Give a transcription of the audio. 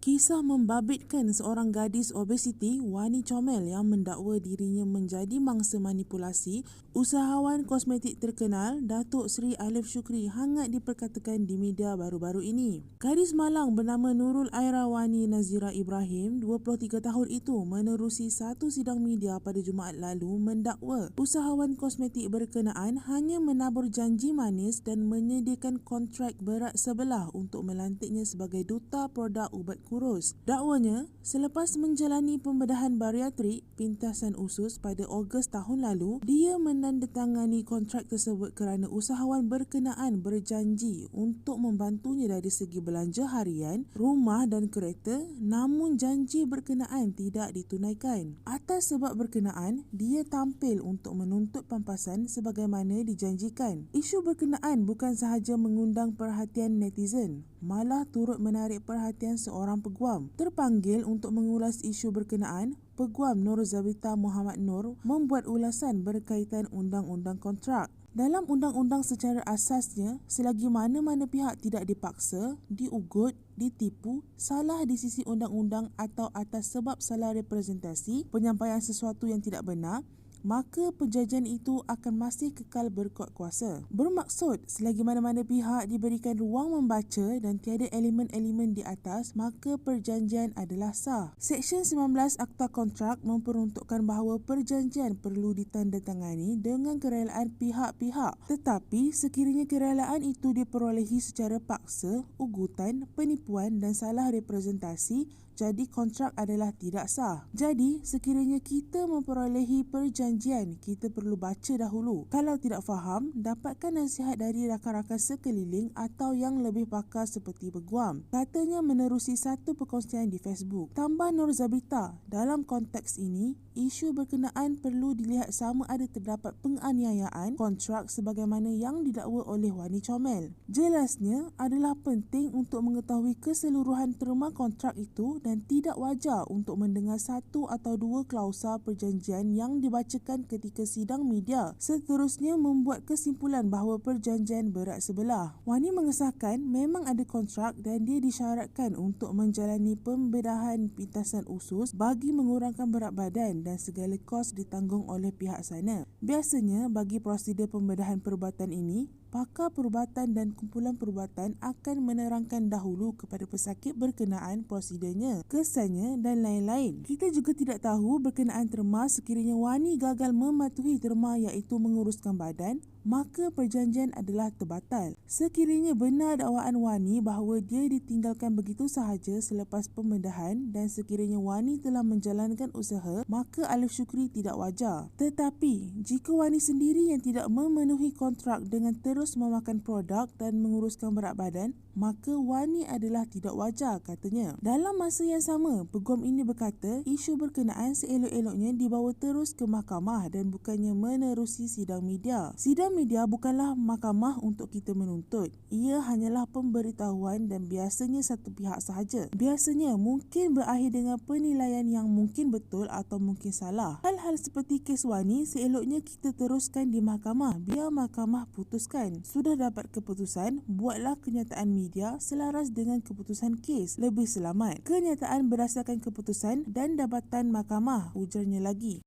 Kisah membabitkan seorang gadis obesiti, Wani Comel, yang mendakwa dirinya menjadi mangsa manipulasi usahawan kosmetik terkenal Datuk Seri Alif Shukri hangat diperkatakan di media baru-baru ini. Gadis Malang bernama Nurul Aira Wani Nazira Ibrahim, 23 tahun itu, menerusi satu sidang media pada Jumaat lalu mendakwa usahawan kosmetik berkenaan hanya menabur janji manis dan menyediakan kontrak berat sebelah untuk melantiknya sebagai duta produk ubat kurus. Dakwanya, selepas menjalani pembedahan bariatrik pintasan usus pada Ogos tahun lalu, dia menandatangani kontrak tersebut kerana usahawan berkenaan berjanji untuk membantunya dari segi belanja harian, rumah dan kereta, namun janji berkenaan tidak ditunaikan. Atas sebab berkenaan, dia tampil untuk menuntut pampasan sebagaimana dijanjikan. Isu berkenaan bukan sahaja mengundang perhatian netizen, malah turut menarik perhatian seorang peguam. Terpanggil untuk mengulas isu berkenaan, Peguam Nur Zabita Muhammad Nur membuat ulasan berkaitan undang-undang kontrak. Dalam undang-undang secara asasnya, selagi mana-mana pihak tidak dipaksa, diugut, ditipu, salah di sisi undang-undang atau atas sebab salah representasi, penyampaian sesuatu yang tidak benar, maka perjanjian itu akan masih kekal berkuat kuasa. Bermaksud, selagi mana-mana pihak diberikan ruang membaca dan tiada elemen-elemen di atas, maka perjanjian adalah sah. Seksyen 19 Akta Kontrak memperuntukkan bahawa perjanjian perlu ditandatangani dengan kerelaan pihak-pihak. Tetapi, sekiranya kerelaan itu diperolehi secara paksa, ugutan, penipuan dan salah representasi, jadi kontrak adalah tidak sah. Jadi, sekiranya kita memperolehi perjanjian, kita perlu baca dahulu. Kalau tidak faham, dapatkan nasihat dari rakan-rakan sekeliling atau yang lebih pakar seperti peguam. Katanya menerusi satu perkongsian di Facebook. Tambah Nur Zabita, dalam konteks ini, isu berkenaan perlu dilihat sama ada terdapat penganiayaan kontrak sebagaimana yang didakwa oleh Wani Comel. Jelasnya adalah penting untuk mengetahui keseluruhan terma kontrak itu dan tidak wajar untuk mendengar satu atau dua klausa perjanjian yang dibacakan ketika sidang media. Seterusnya membuat kesimpulan bahawa perjanjian berat sebelah. Wani mengesahkan memang ada kontrak dan dia disyaratkan untuk menjalani pembedahan pintasan usus bagi mengurangkan berat badan dan segala kos ditanggung oleh pihak sana. Biasanya bagi prosedur pembedahan perubatan ini, pakar perubatan dan kumpulan perubatan akan menerangkan dahulu kepada pesakit berkenaan prosedurnya, kesannya dan lain-lain. Kita juga tidak tahu berkenaan terma sekiranya Wani gagal mematuhi terma iaitu menguruskan badan, maka perjanjian adalah terbatal. Sekiranya benar dakwaan Wani bahawa dia ditinggalkan begitu sahaja selepas pembedahan dan sekiranya Wani telah menjalankan usaha, maka Alif Shukri tidak wajar. Tetapi, jika Wani sendiri yang tidak memenuhi kontrak dengan terus memakan produk dan menguruskan berat badan, maka Wani adalah tidak wajar, katanya. Dalam masa yang sama, peguam ini berkata isu berkenaan seelok-eloknya dibawa terus ke mahkamah dan bukannya menerusi sidang media. Sidang media bukanlah mahkamah untuk kita menuntut. Ia hanyalah pemberitahuan dan biasanya satu pihak sahaja. Biasanya mungkin berakhir dengan penilaian yang mungkin betul atau mungkin salah. Hal-hal seperti kes Wani seeloknya kita teruskan di mahkamah, biar mahkamah putuskan. Sudah dapat keputusan, buatlah kenyataan media selaras dengan keputusan kes. Lebih selamat. Kenyataan berdasarkan keputusan dan dapatan mahkamah, ujarnya lagi.